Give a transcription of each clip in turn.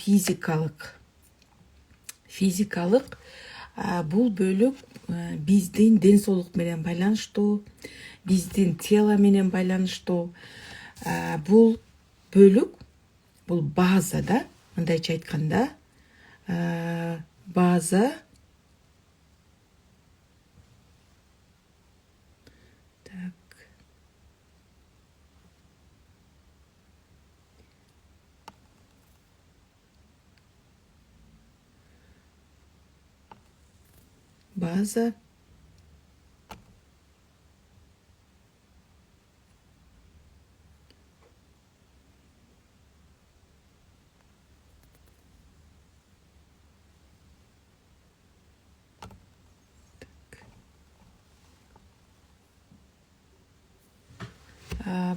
физикалык бул бөлүк биздин ден соолук менен байланыштуу, биздин тело менен байланыштуу. Бул бөлүк, бул база да, мындайча айтканда, база база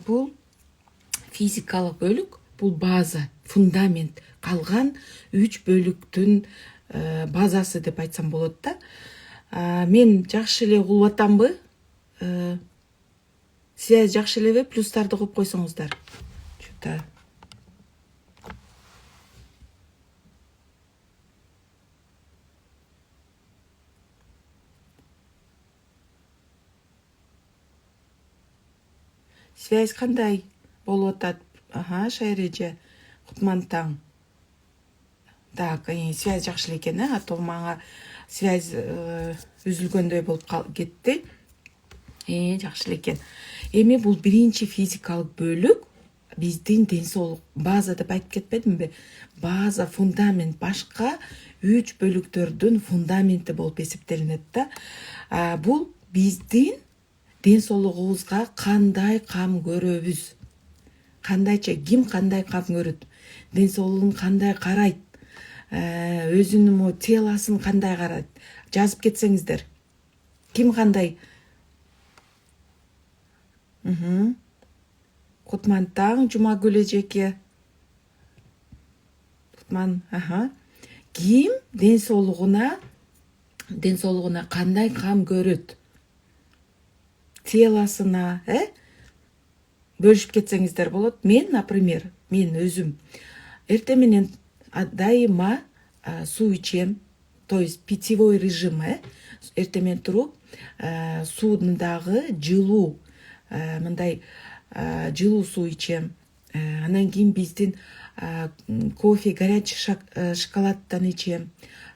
бул физикалык бөлүк, бул база, фундамент, калган 3 бөлүктүн базасы деп айтсам болот да. Мен жакшы эле угулуп атамбы? Связь жакшы элеби? Плюстарды коюп койсоңуздар. Что-то связь кандай болуп атат? Шайреже, Кутман таң. Так, связь жакшы эле экен, а то мага связь үзүлгөндөй болуп кетти. Жакшы эле экен. Эми бул биринчи физикалык бөлүк биздин ден соолук. База деп айтып кетпедимби? База, фундамент, башка 3 бөлүктөрдүн фундаменти болуп эсептелинет да. Бул биздин ден соолугубузга кандай кам көрөбүз? Кандайча, ким кандай кам көрөт? Ден соолугун кандай карайт? Өзүнүн телосын кандай карайт? Жазып кетсеңиздер. Ким кандай? Кутман таң, Жумагүл эжеке. Кутман, Ким ден соолугуна кандай кам көрөт? Телосына, бөлүшүп кетсеңиздер болот. Мен, например, мен өзүм эртең менен дайыма суу ичем, то есть питьевой режим, эртең менен туруп, суудагы жылуу, мындай жылуу суу ичем. Анан кийин биздин кофе, горячий шоколаддан ичем.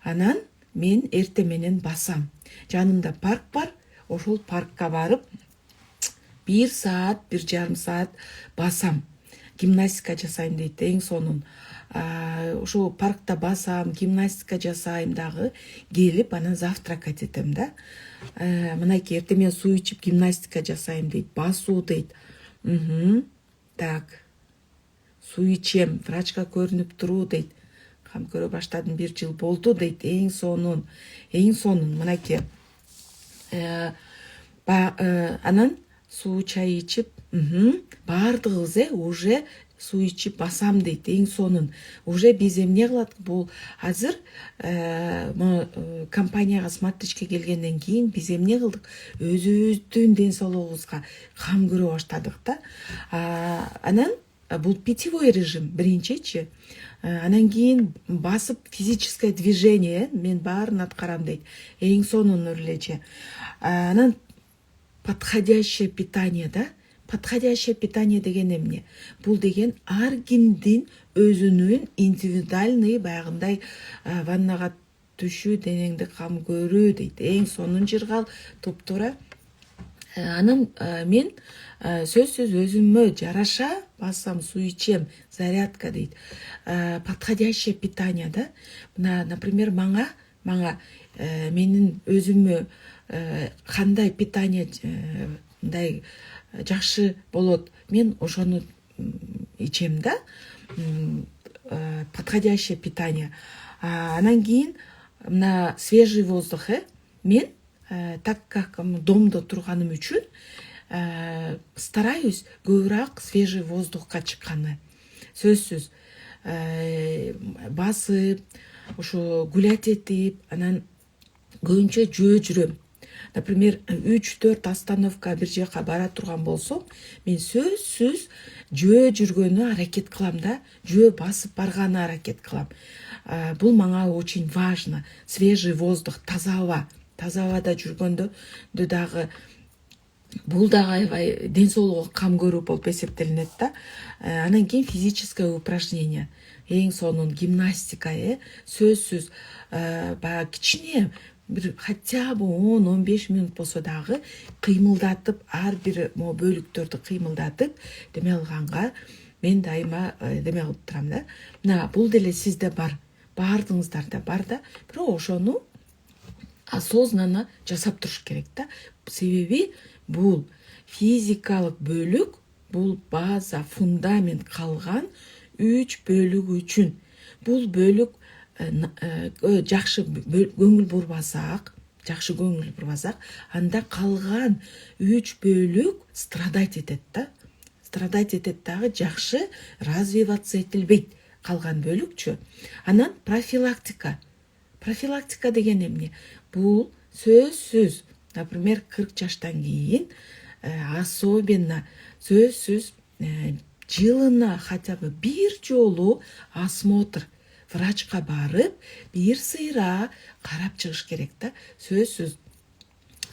Анан мен эртең менен басам. Жанымда парк бар, ошол паркка барып 1 саат, 1,5 саат басам. Гимнастика жасайм дейт, эң сонун. Ошол паркта басам, гимнастика жасайм дагы, келип анан завтракать этем да. Мынайки эртең менен суу ичип гимнастика жасайм дейт, басуу дейт. Так. Суу ичем, врачка көрүнүп туруу дейт. Кам көрө баштадым, 1 жыл болду дейт. Эң сонун. Мынайки. Анан суу чай ичип, баардыгыбыз уже суу ичип басам дейт. Эң сонун. Уже биз эмне кылат? Бул азыр компанияга смарт-ичке келгенден кийин биз эмне кылдык? Өзүбүздүн ден соолугубузга кам көрө баштадык да. Анан бул питьевой режим биринчичи. Анан кийин басып физическое движение, мен баарын аткарам дейт. Эң сонун элечи. Анан подходящее питание, да? Подходящее питание деген эмне? Бул деген ар кимдин өзүнүн индивидуальный баягындай ваннага түшүү, денеңди кам көрүү дейт. Эң сонун жыргал, туп-туура. Анан мен сөзсүз өзүмө жараша басам, суу ичем, зарядка дейт. Подходящее питание, да? Мына, например, мага менин өзүмө кандай питание мындай жакшы болот, мен ошону ичем да. Подходящее питание. Анан кийин мына свежий воздух, мен так как домдо турганым үчүн стараюсь көбүрөөк свежий воздухка чыкканы. Сөзсүз басып, ошо гулять этип, анан көбүнчө жөө жүрөм. например 3-4 остановка бир жака бара турган болсом, мен сөзсүз жөө жүргөнү аракет кылам да, жөө басып барганы аракет кылам. Бул мага очень важно. Свежий воздух, таза аба. Таза абада жүргөндө дагы бул дагы аябай ден соолукка кам көрүү болуп эсептелинет да. Анан кийин физическое упражнение, эң сонун гимнастика, сөзсүз баягы кичине бир хотя бы 10-15 минут болсо дагы кыймылдатып, ар бир бөлүктөрдү кыймылдатып деме алганга мен дайыма деме кылып турам да. Мына бул деле сизде бар, баардыгыңыздарда бар да, бирок ошону осознанно жасап туруш керек да. Себеби бул физикалык бөлүк, бул база, фундамент калган 3 бөлүк үчүн. Бул бөлүк жакшы көңүл бурбасак, анда калган 3 бөлүк страдать этет да. Страдать этет дагы, жакшы развиваться этилбейт калган бөлүкчү. Анан профилактика. Профилактика деген эмне? Бул сөзсүз, например, 40 жаштан кийин особенно сөзсүз жылына хотя бы бир жолу осмотр, врачка барып, бир сыйра карап чыгыш керек да. Сөзсүз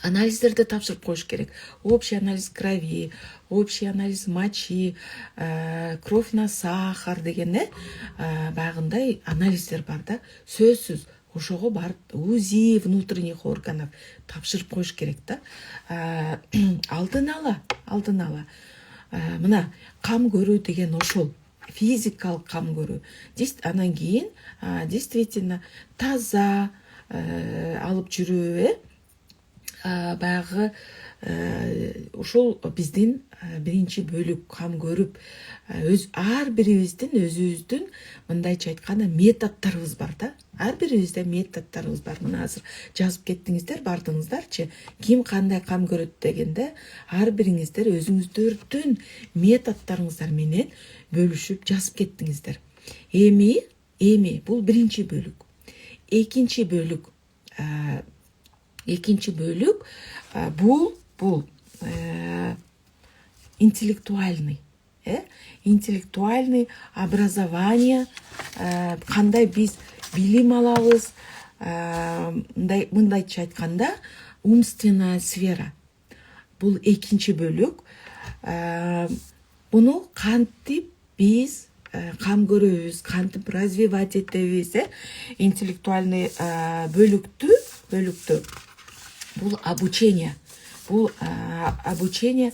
анализдерди тапшырып коюш керек. Общий анализ крови, общий анализ мочи, кровь на сахар деген багындай анализдер бар да. Сөзсүз ошого барып УЗИ внутренних органов тапшырып коюш керек да. Алдын ала. Мына кам көрүү деген ошол. Физикалык кам көрүү. Анан кийин действительно таза алып жүрүү, баягы ушул биздин биринчи бөлүк. Кам көрүп, ар бирибиздин өзүбүздүн мындайча айтканда методдорубуз бар да. Ар бирибизде методдорубуз бар. Мына азыр жазып кеттиңиздер бардыгыңыздарчы. Ким кандай кам көрөт дегенде, ар бириңиздер өзүңүздөрдүн методдоруңуздар менен бөлүшүп жазып кеттиңиздер. Эми бул биринчи бөлүк. Экинчи бөлүк бул интеллектуальный. Интеллектуальный образование, кандай биз билим алабыз, мындайча айтканда умственная сфера. Бул экинчи бөлүк. Буну кантип биз кам көрөбүз, кантип развивать этебиз, интеллектуальный бөлүктү. Бул обучение. Бул обучение,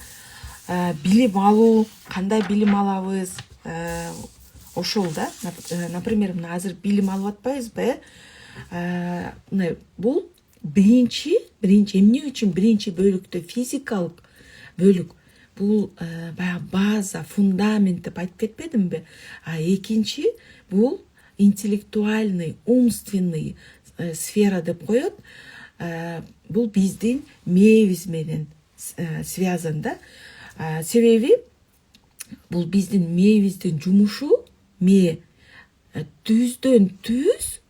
билим алуу, кандай билим алабыз, ошол да. Например, мына азыр билим алып атпайбызбы? Бул биринчи эмне үчүн биринчи бөлүктө физикалык бөлүк? Бул баягы база, фундамент деп айтып кетпедимби? Экинчи бул интеллектуальный, умственный сфера деп коет. Бул биздин мээбиз менен связан да. Себеби бул биздин мээбиздин жумушу, мээ түздөн түз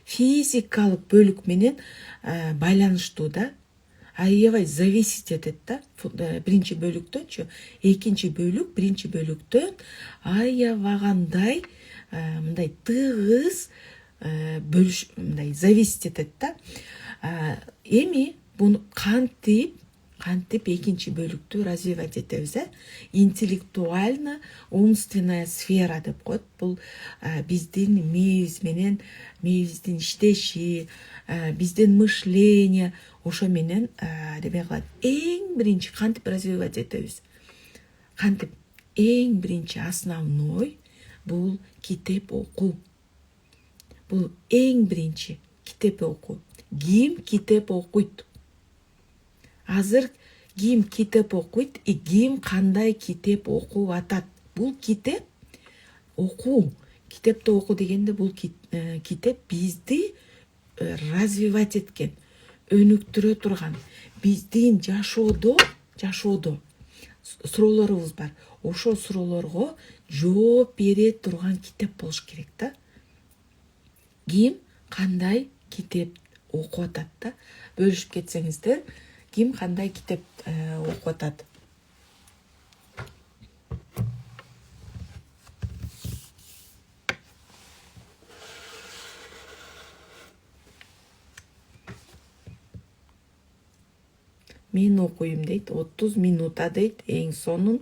физикалык бөлүк менен байланыштуу да. Аябай зависить этет да. Биринчи бөлүктөнчү, экинчи бөлүк биринчи бөлүктөн аябагандай мындай тыгыз мындай зависить этет да. Эми буну кантип экинчи бөлүктү развивать этебиз? Интеллектуально умственная сфера деп коет. Бул биздин мээбиз менен, мээбиздин иштеши, биздин мышление, ошо менен деме кылат. Эң биринчи кантип развивать этебиз? Кантип? Эң биринчи основной бул китеп окуу. Бул эң биринчи китеп окуу. Ким китеп окуйт? Азыр ким китеп окуйт и ким кандай китеп окуп атат? Бул китеп окуу. Китепти окуу дегенде бул китеп бизди развивать эткен, өнүктүрө турган, биздин жашоодо суроолорубуз бар. Ошол суроолорго жооп бере турган китеп болуш керек да. Ким кандай китеп окуп атат да. Бөлүшүп кетсеңиздер, ким кандай китеп окуп атат. Мен окуйм дейт, 30 минута дейт, эң сонун.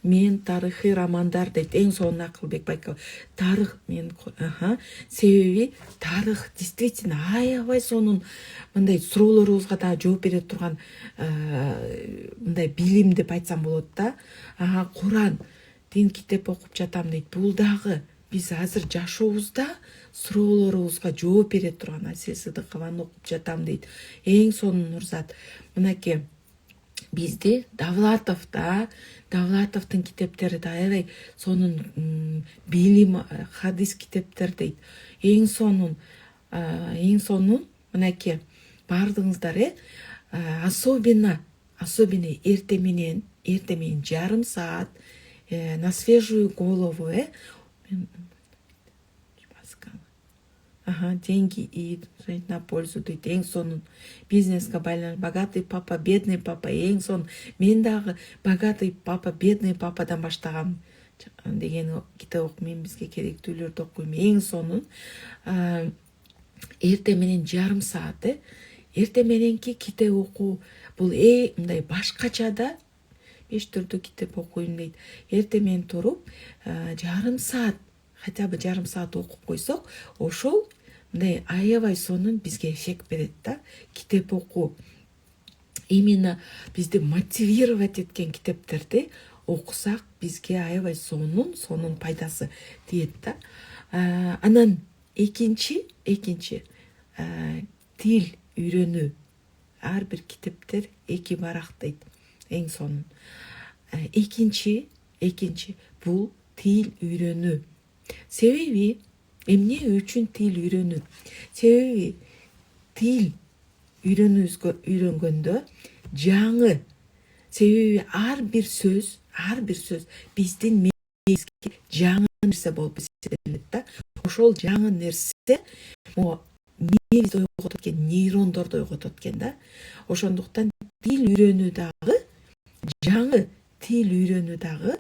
Мен тарыхый романдар дейт, эң сонун Акылбек Байков. Тарых мен себеби тарых действительно аябай сонун мындай суроолорубузга да жооп бере турган мындай билим деп айтсам болот да. Куран, дин китеп окуп жатам дейт. Бул дагы биз азыр жашообузда суроолорубузга жооп бере турган Асия Сыдыкованы окуп жатам дейт. Эң сонун Нурзат. Мынакей бизде Давлатовдун китептери да аябай сонун билим, хадис китептер дейт. Эң сонун мынакей бардыңыздар, особенно эрте менен жарым саат на свежую голову, деньги и на пользу дейт. Эң сонун бизнеске байланыш, богатый папа, бедный папа, эң сонун. Мен дагы богатый папа, бедный пападан баштагам деген китеп окуйм, бизге керектүүлөрдү окуйм. Эң сонун эрте менен жарым саат, эрте мененки китеп окуу бул мындай башкача да. 5 түрдүү китеп окуйм дейт. Эрте менен туруп жарым саат, хотя бы жарым саат окуп койсок, ошол мындай аябай сонун бизге эффект берет да. Китеп окуу именно бизди мотивировать эткен китептерди окусак, бизге аябай сонун пайдасы тиет да. Анан экинчи тил үйрөнүү. Ар бир китептер 2 барак дейт. Эң сонун. Экинчи бул тил үйрөнүү. Себеби эмне үчүн тил үйрөнүү? Себеби тил үйрөнгөндө жаңы, себеби ар бир сөз биздин мээбизге жаңы нерсе болуп эсептелет да. Ошол жаңы нерсе мээбизди ойготот экен, нейрондорду ойготот экен да. Ошондуктан тил үйрөнүү дагы, жаңы тил үйрөнүү дагы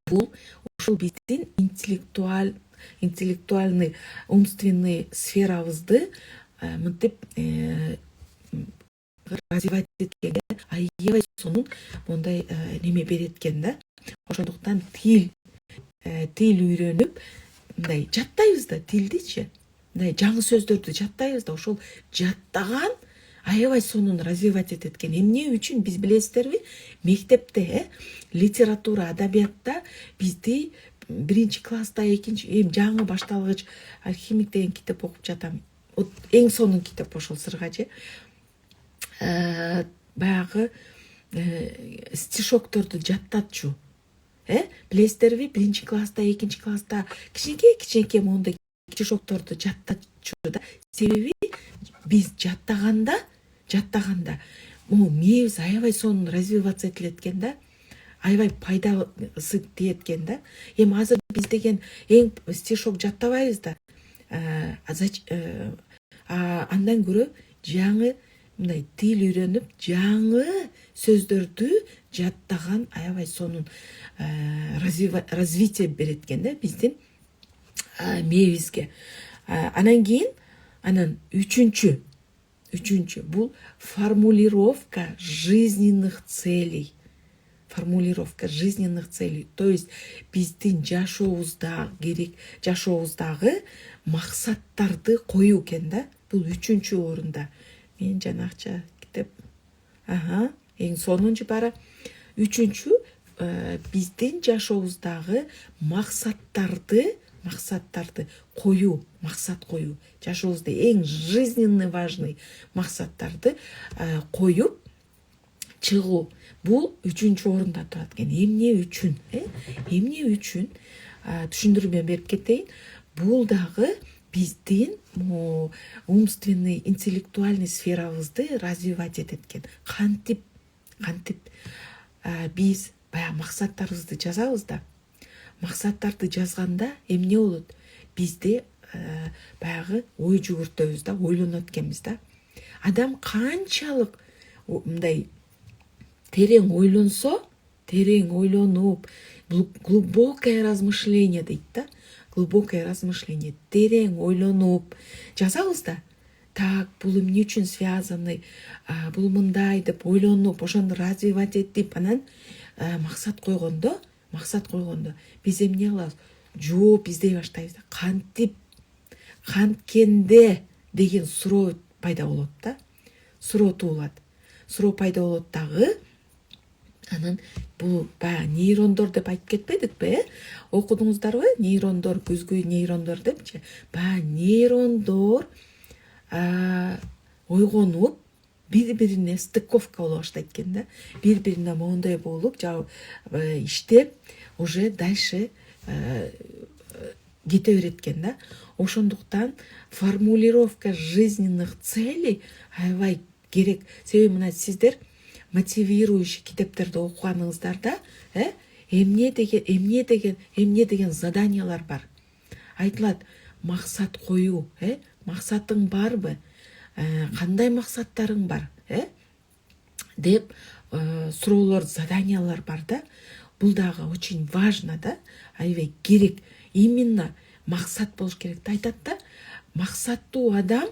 бул ушул биздин интеллектуальный, умственный сферабызды мынтип развивать эткенге аябай сонун мондай неме берет экен да. Ошондуктан тил үйрөнүп, мындай жаттайбыз да тилдичи. Мындай жаңы сөздөрдү жаттайбыз да, ошол жаттаган аябай сонун развивать этет экен. Эмне үчүн биз билесиздерби? Мектепте, литература, адабиятта бизди 1-класста, 2 жаңы башталгыч алхимик деген китеп окуп жатам. Эң сонун китеп ошол сыргачы. Баягы стишокторду жаттатчу. Билесиздерби? 1-класста, 2-класста кичинекей мондай стишокторду жаттатчу да. Себеби биз жаттаганда мээбиз аябай сонун развиваться этилет экен да. Аябай пайдасы тиет экен да. Эми азыр биз деген эң стишок жаттабайбыз да. Андан көрө жаңы мындай тил үйрөнүп, жаңы сөздөрдү жаттаган аябай сонун развитие берет экен да биздин мээбизге. Анан үчүнчү бул формулировка жизненных целей. То есть биздин жашообуздагы максаттарды коюу экен да. Бул үчүнчү орунда. Мен жанакча китеп эң сонунчу бара. Үчүнчү биздин жашообуздагы максаттарды коюу, жашообузда эң жизненно важный максаттарды коюп чыгуу. Бул үчүнчү орунда турат экен. Эмне үчүн? Түшүндүрмө берип кетейин. Бул дагы биздин умственный, интеллектуальный сферабызды развивать этет экен. Кантип биз баягы максаттарыбызды жазабыз да. Максаттарды жазганда эмне болот? Бизде баягы ой жүгүртөбүз да, ойлонот экенбиз да. Адам канчалык мындай терең ойлонсо, терең ойлонуп, глубокое размышление дейт да. Глубокое размышление, терең ойлонуп жазабыз да. Так, бул эмне үчүн связаны, бул мындай деп ойлонуп, ошону развивать этип, анан максат койгондо, биз эмне кылабыз? Жооп издей баштайбыз да. Кантип, канткенде деген суроо пайда болот да. Суроо туулат. Суроо пайда болот дагы. Анан бул баягы нейрондор деп айтып кетпедикпи? Окудуңуздарбы? Нейрондор, көзгөй нейрондор депчи. Баягы нейрондор ойгонуп, бири-бирине стыковка боло баштайт экен да. Бири-бирине моундай болуп, иштеп, уже дальше кете берет экен да. Ошондуктан формулировка жизненных целей аябай керек. Себеби мына сиздер мотивирующий китептерди окуганыңыздарда, эмне деген заданиялар бар. Айтылат, максат коюу, максатың барбы? Кандай максаттарың бар? Деп суроолор, заданиялар бар да. Бул дагы очень важно да. Аябай керек. Именно максат болуш керек да. Айтат да, максаттуу адам,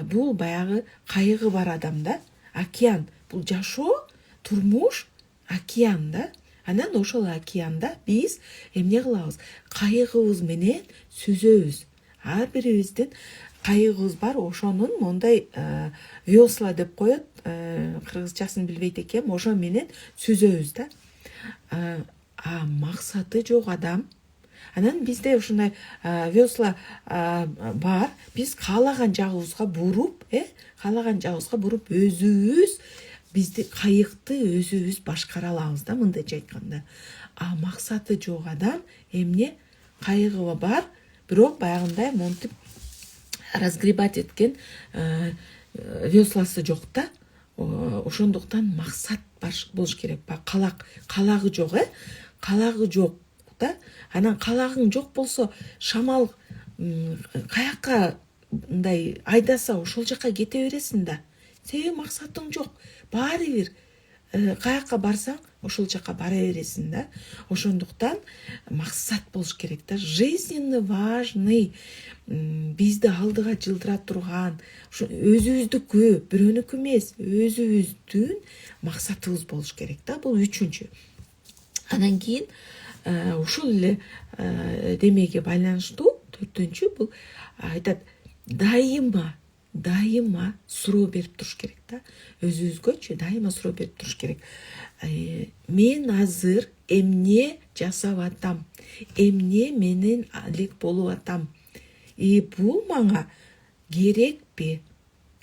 бул баягы кайгы бар адам да. Океан. Бул жашоо, турмуш, океан да. Анан ошол океанда биз эмне кылабыз? Кайгыбыз менен сүзөбүз. Ар бирибиздин кайгыбыз бар, ошонун мондай весла деп коет, кыргызчасын билбейт экенм, ошо менен сүзөбүз да. Максаты жок адам, анан бизде ушундай весла бар, биз каалаган жагыбызга буруп, өзүбүз бизди кайыкты өзүбүз башкара алабыз да, мындайча айтканда. Максаты жок адам эмне? Кайгы бар, бирок баягындай монтип разгребать эткен весласы жок да. Ошондуктан максат болуш керек. Калагы жок, калагы жок да. Анан калагың жок болсо, шамал каякка мындай айдаса, ошол жака кете бересиң да. Себеби максатың жок. Баары бир каякка барсаң, ошол жака бара бересиң да. Ошондуктан максат болуш керек да. Жизненно важный, бизди алдыга жылдыра турган, өзүбүздүкү, бирөөнүкү эмес, өзүбүздүн максатыбыз болуш керек да. Бул үчүнчү. Анан кийин ушул эле демеге байланыштуу төртүнчү, бул айтат, дайыма суроо берип туруш керек да. Өзүбүзгөчү дайыма суроо берип туруш керек. Мен азыр эмне жасап атам? Эмне менен алек болуп атам? Бул мага керекпи?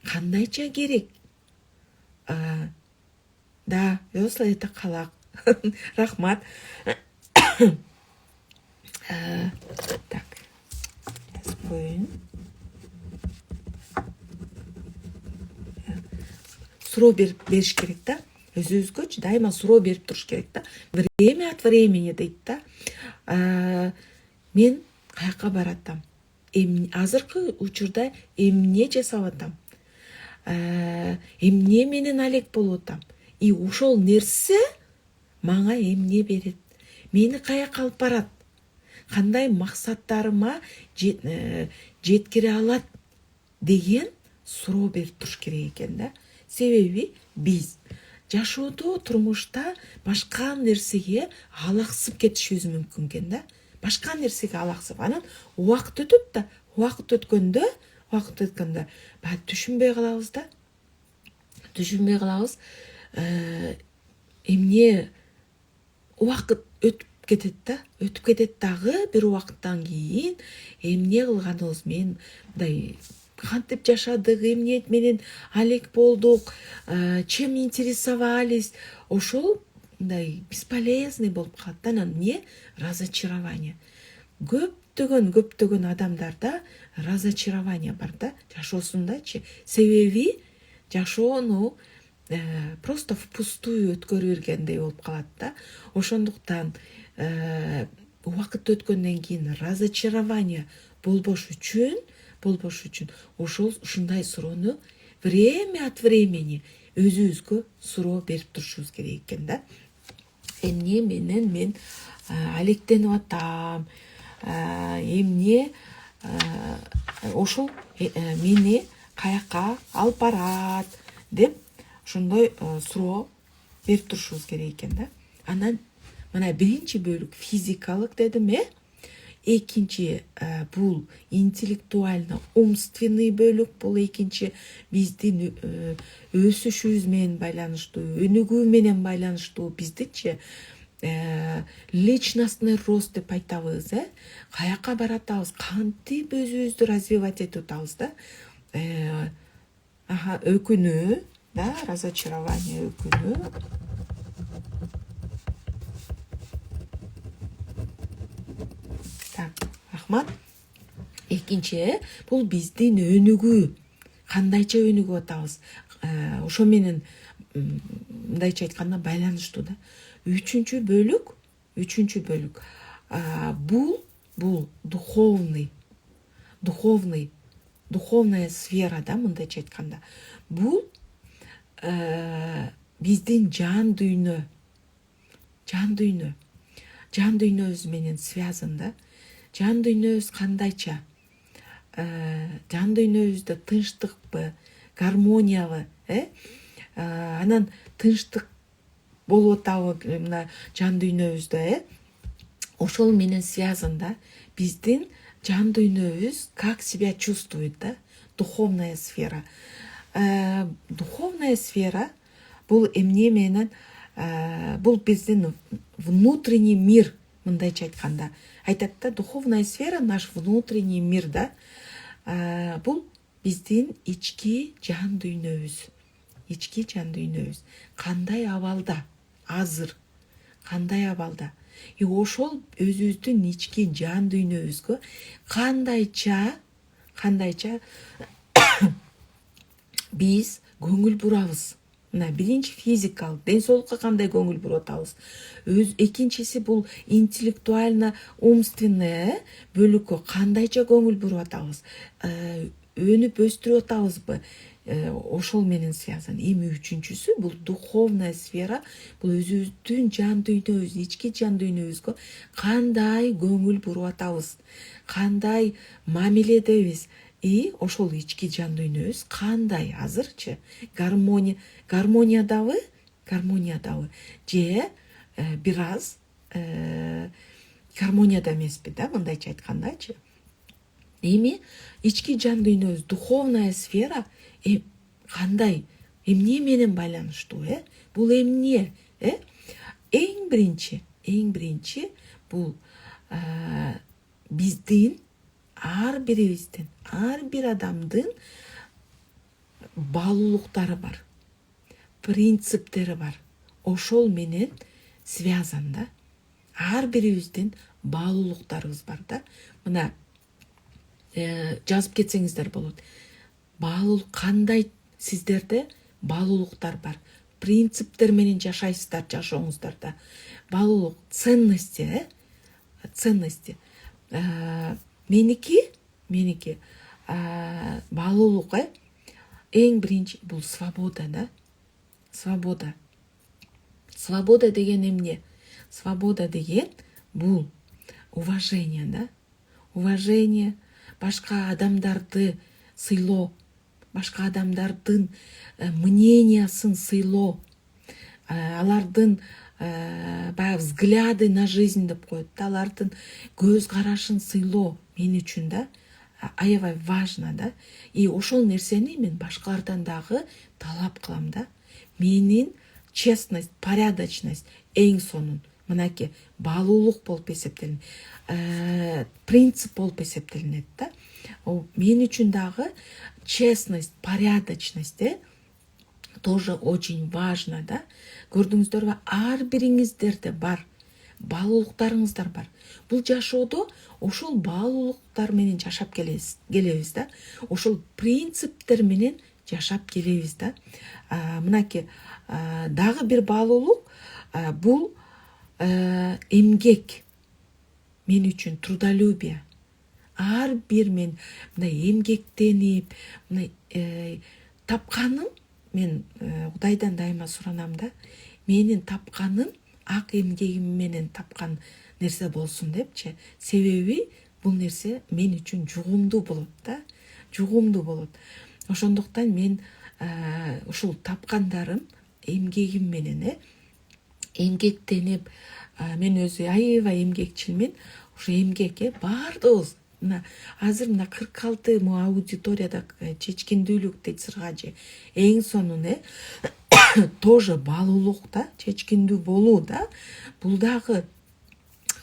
Кандайча керек? Да, весла это калак. Рахмат. Так, коюн. Суроо бериш керек да. Өзүбүзгөчү дайыма суроо берип туруш керек да. Время от времени дейт да. Мен каяка баратам? Азыркы учурда эмне жасап атам? Эмне менен алек болуп атам? Ошол нерсе мага эмне берет? Мени каяка алып барат? Кандай максаттарыма жеткире алат деген суроо берип туруш керек экен да. Себеби биз жашоодо, турмушта башка нерсеге алаксып кетишибиз мүмкүн экен да. Башка нерсеге алаксып, анан убакыт өтөт да. Убакыт өткөндө баягы түшүнбөй калабыз. Эмне убакыт өтүп кетет дагы, бир убакыттан кийин эмне кылганыбыз, мен мындай кантип жашадык, эмне менен алек болдук, чем интересовались, ошол мындай бесполезный болуп калат да. Анан эмне? Разочарование. Көптөгөн адамдарда разочарование бар да, жашоосундачы. Себеби жашоону просто впустую өткөрүп бергендей болуп калат да. Ошондуктан убакыт өткөндөн кийин разочарование болбош үчүн ошол ушундай суроону время от времени өзүбүзгө суроо берип турушубуз керек экен да. Эмне менен мен алектенип атам, эмне ошол мени каяка алып барат деп ошондой суроо берип турушубуз керек экен да. Анан мына биринчи бөлүк физикалык дедим, экинчи бул интеллектуально умственный бөлүк, бул экинчи биздин өсүшүбүз менен байланыштуу, өнүгүү менен байланыштуу, биздичи личностный рост деп айтабыз, каяка баратабыз, кантип өзүбүздү развивать этип атабыз да. Өкүнүү да, разочарование, өкүнүү. Так, рахмат. Экинчи, бул биздин өнүгүү, кандайча өнүгүп атабыз, ошо менен мындайча айтканда байланыштуу да. Үчүнчү бөлүк, бул духовная сфера да, мындайча айтканда. Бул биздин жан дүйнөбүз менен связан да. Жан дүйнөбүз кандайча? Жан дүйнөбүздө тынчтыкпы, гармониябы, анан тынчтык болуп атабы мына жан дүйнөбүздө, ошол менен связан да. Биздин жан дүйнөбүз как себя чувствует да, духовная сфера. Духовная сфера бул эмне менен, бул биздин внутренний мир, мындайча айтканда. Айтат да, духовная сфера наш внутренний мир да. Бул биздин ички жан дүйнөбүз. Кандай абалда? Азыр кандай абалда? Ошол өзүбүздүн ички жан дүйнөбүзгө кандайча биз көңүл бурабыз. Мына биринчи физикалык, ден соолукка кандай көңүл буруп атабыз. Экинчиси бул интеллектуально умственный бөлүккө кандайча көңүл буруп атабыз. Өнүп өстүрүп атабызбы? Ошол менен связан. Эми үчүнчүсү бул духовная сфера, бул өзүбүздүн жан дүйнөбүз, ички жан дүйнөбүзгө кандай көңүл буруп атабыз, кандай мамиледебиз, ошол ички жан дүйнөбүз кандай азырчы? Гармониядабы же бир аз гармонияда эмеспи да, мындайча айткандачы. Эми ички жан дүйнөбүз, духовная сфера кандай, эмне менен байланыштуу, бул эмне? Эң биринчи бул биздин ар бир адамдын баалуулуктары бар, принциптери бар. Ошол менен связан да. Ар бирибиздин баалуулуктарыбыз бар да. Мына жазып кетсеңиздер болот. Баалуулук кандай сиздерде баалуулуктар бар. Принциптер менен жашайсыздар, жашооңуздар да. Баалуулук, ценности. Меники баалуулук, эң биринчи бул свобода да. Свобода деген эмне? Свобода деген бул уважение да. Уважение, башка адамдарды сыйлоо, башка адамдардын мнениясын сыйлоо, алардын баягы взгляды на жизнь деп коет да, алардын көз карашын сыйлоо мен үчүн да аябай важно да. И ошол нерсени мен башкалардан дагы талап кылам да. Менин честность, порядочность эң сонун мынакей баалуулук болуп эсептелинет, принцип болуп эсептелинет да. Мен үчүн дагы честность, порядочность тоже очень важно да. Көрдүңүздөрбү, ар бириңиздерде бар, баалуулуктарыңыздар бар. Бул жашоодо ошол баалуулуктар менен жашап келебиз да. Ошол принциптер менен жашап келебиз да. Мынакей дагы бир баалуулук бул эмгек. мен үчүн трудолюбие. Ар бир мен мындай эмгектенип, мындай тапканым, мен Кудайдан дайыма суранам да, менин тапканым ак эмгегим менен тапкан нерсе болсун депчи. Себеби бул нерсе мен үчүн жугумдуу болот да, жугумдуу болот. Ошондуктан мен ушул тапкандарым эмгегим менен эмгектенип, мен өзү аябай эмгекчилмин. Ушу эмгек баардыгыбыз мына азыр мына 46 аудиторияда чечкиндүүлүк дейт сыргажы. Эң сонун тоже баалуулук да, чечкиндүү болуу да. Бул дагы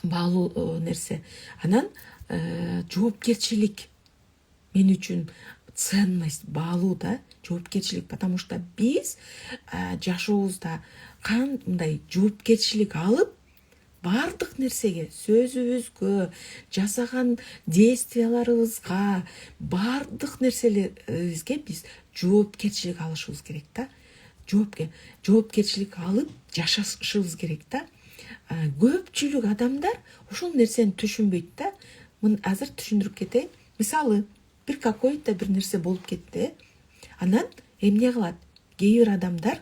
баалуу нерсе. Анан жоопкерчилик мен үчүн ценность, баалуу да, жоопкерчилик, потому что биз жашообузда кандай жоопкерчилик алып, бардык нерсеге, сөзүбүзгө, жасаган действияларыбызга, бардык нерселерибизге биз жоопкерчилик алышыбыз керек да. Жоопкерчилик алып жашашыбыз керек да. Көпчүлүк адамдар ушул нерсени түшүнбөйт да. Мын азыр түшүндүрүп кетейин. Мисалы, бир какой-то бир нерсе болуп кетти. Анан эмне кылат? Кээ бир адамдар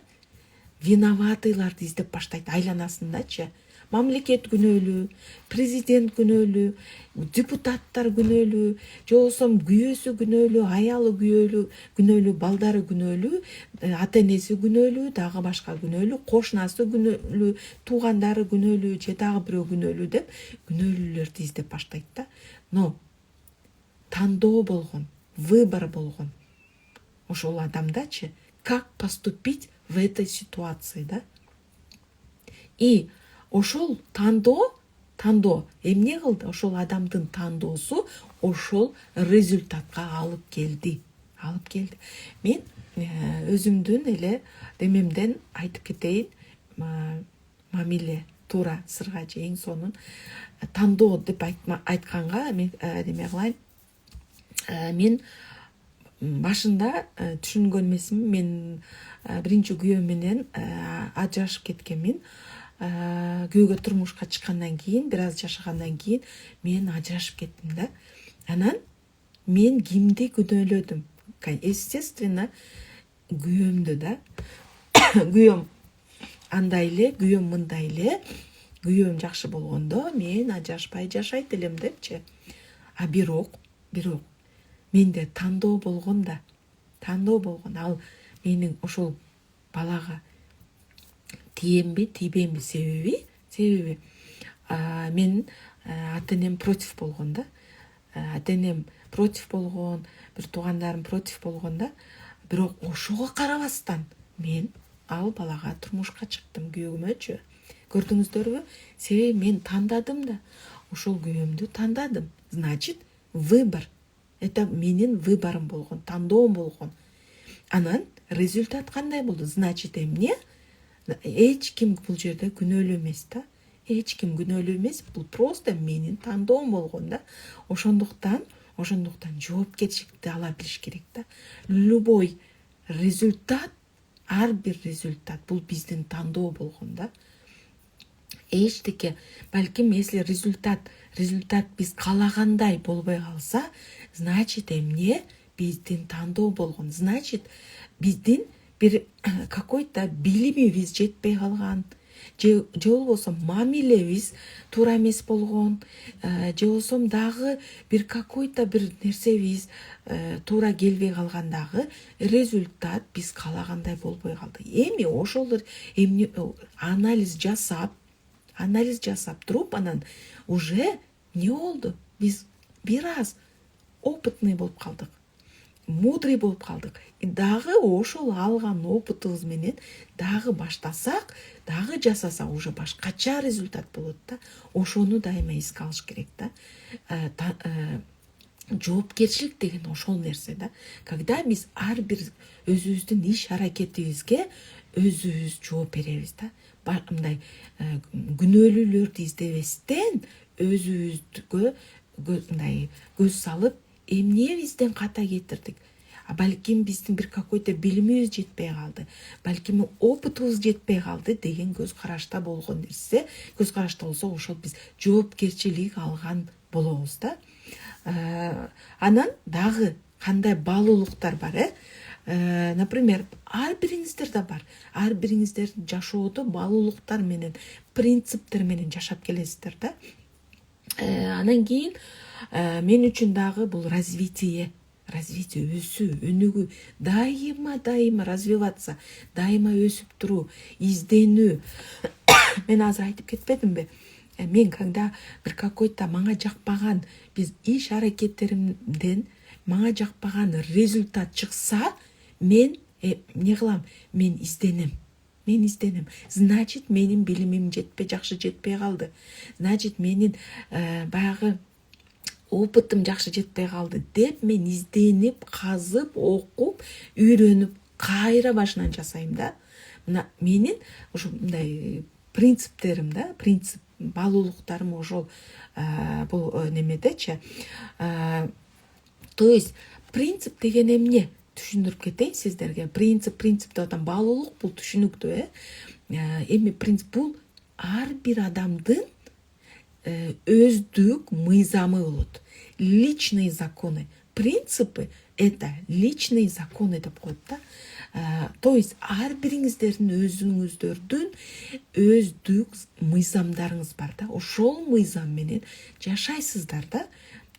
виноватыйларды издеп баштайт айланасындачы. Мамлекет күнөөлүү, президент күнөөлүү, депутаттар күнөөлүү, же болбосо күйөөсү күнөөлүү, аялы күнөөлүү, балдары күнөөлүү, ата-энеси күнөөлүү, дагы башка күнөөлүү, кошунасы күнөөлүү, туугандары күнөөлүү, же дагы бирөө күнөөлүү деп күнөөлүүлөрдү издеп баштайт да. Но тандоо болгон, выбор болгон ошол адамдачы, как поступить в этой ситуации, да? И ошол тандоо эмне кылды? Ошол адамдын тандоосу ошол результатка алып келди. Мен өзүмдүн эле демемден айтып кетейин. Мамиле туура сыргачы эң сонун тандоо деп айтканга мен неме кылайын. Мен башында түшүнгөн эмесмин. Мен биринчи күйөөм менен ажырашып кеткенмин. Күйөөгө турмушка чыккандан кийин, бир аз жашагандан кийин мен ажырашып кеттим да. Анан мен кимди күнөөлөдүм? Естественно, күйөөмдү да. Күйөөм андай эле, күйөөм мындай эле, күйөөм жакшы болгондо мен ажырашпай жашайт элем депчи. Бирок менде тандоо болгон да. Ал менин ошол балага тиемби, тийбеймби себеби мен ата-энем против болгон да. Ата-энем против болгон, бир туугандарым против болгон да. Бирок ошого карабастан мен ал балага турмушка чыктым, күйөөмөчү. Көрдүңүздөрбү? Себеби мен тандадым да. Ошол күйөөмдү тандадым. Значит, выбор. Это менин выборум болгон, тандоом болгон. Анан результат кандай болду? Значит, эмне? Эч ким бул жерде күнөөлүү эмес да. Эч ким күнөөлүү эмес, бул просто менин тандоом болгон да. Ошондуктан жоопкерчиликти ала билиш керек да. Любой результат, ар бир результат бул биздин тандоо болгон да. Эчтеке, балким, если результат биз каалагандай болбой калса, значит эмне? Биздин тандоо болгон. Значит, биздин бир какой-то билимибиз жетпей калган, же болбосо мамилебиз туура эмес болгон, же болбосо дагы бир какой-то бир нерсебиз туура келбей калган, дагы результат биз каалагандай болбой калды. Эми ошолор эмне анализ жасап туруп, анан уже не болду? Биз бир аз опытный болуп калдык, мудрый болуп калдык. И дагы ошол алган опытыбыз менен дагы баштасак, дагы жасасак, уже башкача результат болот да. Ошону дайыма эске алыш керек да. Жоопкерчилик деген ошол нерсе да. Когда биз ар бир өзүбүздүн иш аракетибизге өзүбүз жооп беребиз да. Мындай күнөөлүүлөрдү издебестен өзүбүзгө мындай көз салып, эмне бизден ката кетирдик? балким биздин бир какой-то билимибиз жетпей калды, балким опытыбыз жетпей калды деген көз карашта болгон нерсе, көз карашта болсо ошол биз жоопкерчилик алган болобуз да. Анан дагы кандай баалуулуктар бар, например, ар бириңиздерде бар. Ар бириңиздер жашоодо баалуулуктар менен, принциптер менен жашап келесиздер да. Анан кийин мен үчүн дагы бул развитие, өсүү, өнүгүү, дайыма развиваться, дайыма өсүп туруу, изденүү. Мен азыр айтып кетпедимби? Мен когда бир какой-то мага жакпаган биз иш аракеттеримден мага жакпаган результат чыкса, мен эмне кылам? Мен изденем. Значит, менин билимим жакшы жетпей калды. Значит, менин баягы опытым жакшы жетпей калды деп мен изденип, казып, окуп, үйрөнүп, кайра башынан жасайм да. Мына менин ушундай принциптерим да, баалуулуктарым ошол бул немедечи. То есть принцип деген эмне? Түшүндүрүп кетейин сиздерге. Принцип деп атам, баалуулук бул түшүнүктүү, эми принцип бул ар бир адамдын өздүк мыйзамы болот. Личные законы. Принципы — это личные законы деп коет да. То есть ар бириңиздердин өзүңүздөрдүн өздүк мыйзамдарыңыз бар да. Ошол мыйзам менен жашайсыздар да.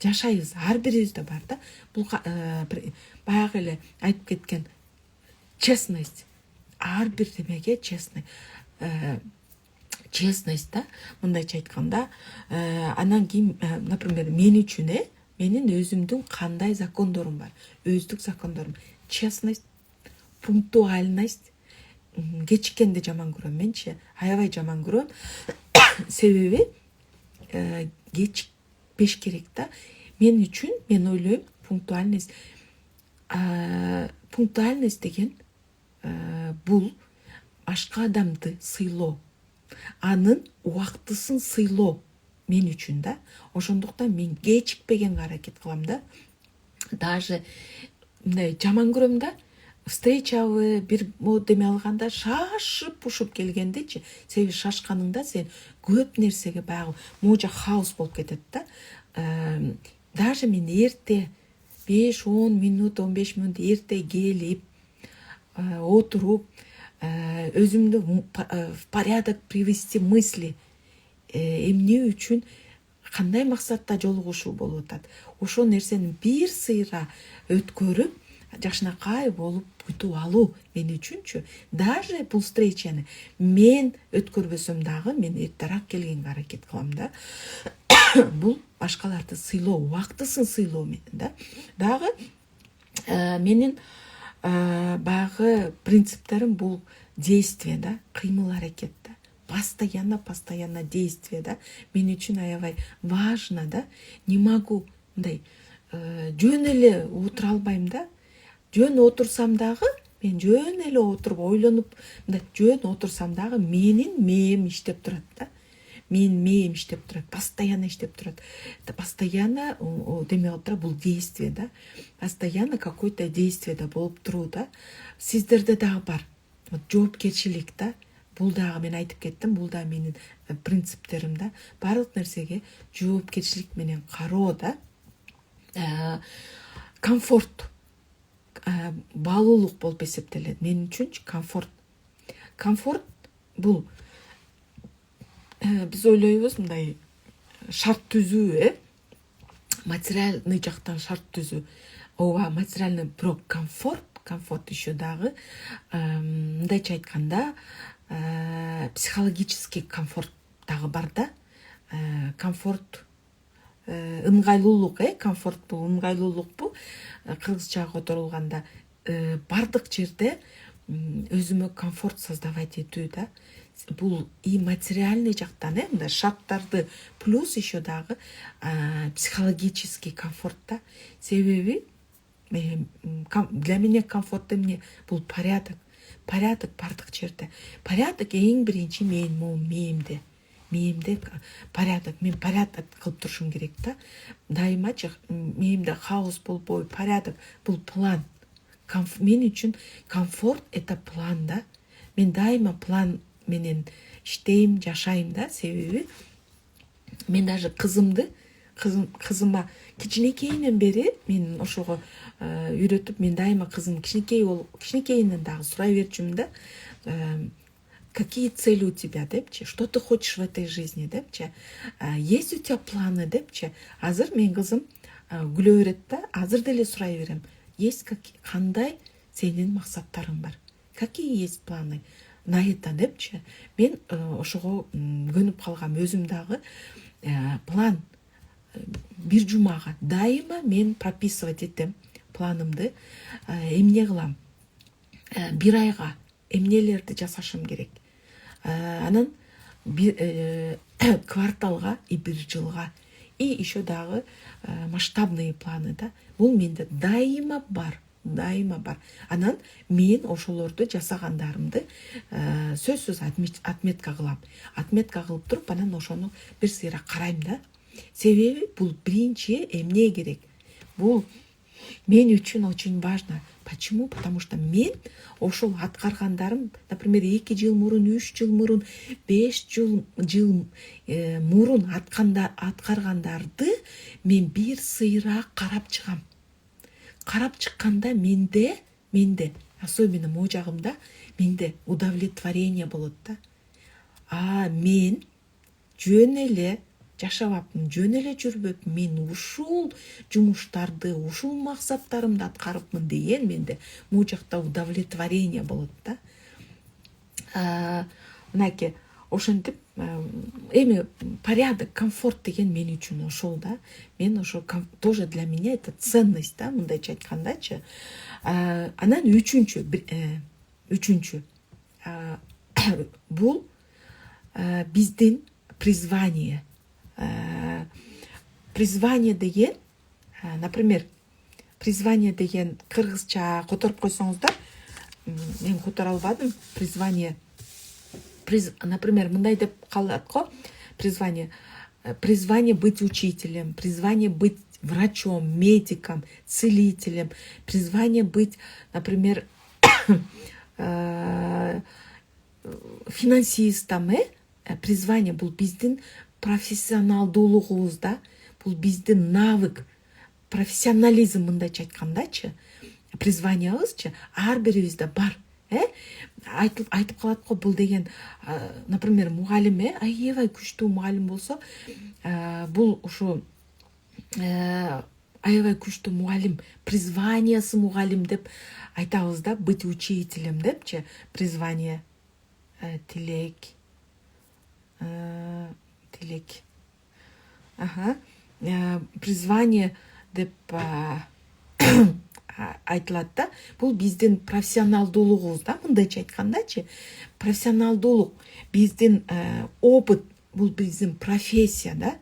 Жашайбыз, ар бирибизде бар да. Бул баягы эле айтып кеткен честность. Ар бир демеге честность да. Мындайча айтканда, анан кийин, например, мен үчүн менин өзүмдүн кандай закондорум бар? Өздүк закондорум. Честность, пунктуальность. Кечиккенди жаман көрөм менчи, аябай жаман көрөм. Себеби кечикпеш керек да. Мен үчүн, мен ойлойм, пунктуальность деген бул башка адамды сыйлоо, анын убактысын сыйлоо мен үчүн да. Ошондуктан мен кечикпегенге аракет кылам да. Даже мындай жаман көрөм да. Встречабы бир деме алганда шашып ушуп келгендечи. Себеби шашканыңда сен көп нерсеге баягы можа хаос болуп кетет да. Даже мен эрте 5-10 минут, 15 минут эрте келип, отуруп, өзүмдү в порядок привести мысли, эмне үчүн, кандай максатта жолугушуу болуп атат. Ошол нерсени бир сыйра өткөрүп, жакшынакай болуп бүтүп алуу мен үчүнчү. Даже бул встречаны мен өткөрбөсөм дагы, мен эртерээк келгенге аракет кылам да. Бул башкаларды сыйлоо, убактысын сыйлоо менен да. Дагы менин баягы принциптерим бул действие да, кыймыл аракет да. Постоянно действие да. Мен үчүн аябай важно да. Не могу мындай жөн эле отура албайм да. Жөн отурсам дагы, мен жөн эле отуруп ойлонуп, мындай жөн отурсам дагы менин мээм иштеп турат да. Мээм иштеп турат, постоянно иштеп турат. Постоянно деме кылып турат, бул действие да. Постоянно какое-то действие да болуп туруу да. Сиздерде дагы бар. Жоопкерчилик да. Бул дагы мен айтып кеттим, бул да менин принциптерим да. Барлык нерсеге жоопкерчилик менен кароо да. Комфорт. Баалуулук болуп эсептелет. Мен үчүнчү комфорт. Комфорт бул биз ойлойбуз мындай шарт түзүү, материальный жактан шарт түзүү. Ооба, материальный, бирок комфорт еще дагы мындайча айтканда психологический комфорт дагы бар да. Комфорт ыңгайлуулук, комфорт бул ыңгайлуулук бул. Кыргызчага которулганда бардык жерде өзүмө комфорт создавать этүү да. Бул и материальный жактан, мындай шарттарды плюс еще дагы психологический комфорт да. Себеби для меня комфорт эмне? Бул порядок. Порядок бардык жерде. Порядок эң биринчи мээмде порядок. Мен порядок кылып турушум керек да. Дайымачы мээмде хаос болбой, порядок бул план. Мен үчүн комфорт это план да. Мен дайыма план менен иштейм, жашайм да. Себеби мен даже кызыма кичинекейинен бери мен ошого үйрөтүп, мен дайыма кызым кичинекейинен дагы сурай берчүмүн да. Какие цели у тебя, депчи? Что ты хочешь в этой жизни, депчи? Есть у тебя планы, депчи? Азыр мен кызым күлө берет да, азыр деле сурай берем. Есть кандай сенин максаттарың бар? Какие есть планы на это, депчи? Мен ошого көнүп калгам, өзүм дагы план бир жумага дайыма мен прописывать этем планымды. Эмне кылам? Бир айга эмнелерди жасашым керек. Анан кварталга и бир жылга. И еще дагы масштабные планы да. Бул менде дайыма бар. Анан мен ошолорду жасагандарымды сөзсүз отметка кылам. Отметка кылып туруп, анан ошону бир сыйра карайм да. Себеби бул биринчи эмне керек? Бул мен үчүн очень важно. Почему? Потому что мен ошол аткаргандарым, например, 2 жыл мурун, 3 жыл мурун, 5 жыл мурун аткаргандарды мен бир сыйра карап чыгам. Карап чыкканда менде, особенно могу жагымда, менде удовлетворение болот да. Мен жөн эле жашабапмын, жөн эле жүрбөпмүн. Мен ушул жумуштарды, ушул максаттарымды аткарыпмын деген менде могу жакта удовлетворение болот да. Мынакей ошентип эми порядок, комфорт деген мен үчүн ошол да. Мен ошо тоже для меня это ценность да, мындайча айткандачы. Анан үчүнчү бул биздин призвание. Призвание деген, например, призвание деген кыргызча которуп койсоңуздар, мен которо албадым. Призвание, например, мындай деп калат го. Призвание быть учителем, призвание быть врачом, медиком, целителем, призвание быть, например, финансистом. Призвание бул биздин профессионалдуулугубуз да. Бул биздин навык, профессионализм мындайча айткандачы. Призваниябызчы ар бирибизде бар. Айтып калат го бул деген, например, мугалим, аябай күчтүү мугалим болсо, бул ушу аябай күчтүү мугалим, призваниясы мугалим деп айтабыз да, быть учителем депчи. Призвание, тилек. Призвание деп айтылат да. Бул биздин профессионалдуулугубуз да, мындайча айткандачы. Профессионалдуулук, биздин опыт, бул биздин профессия да.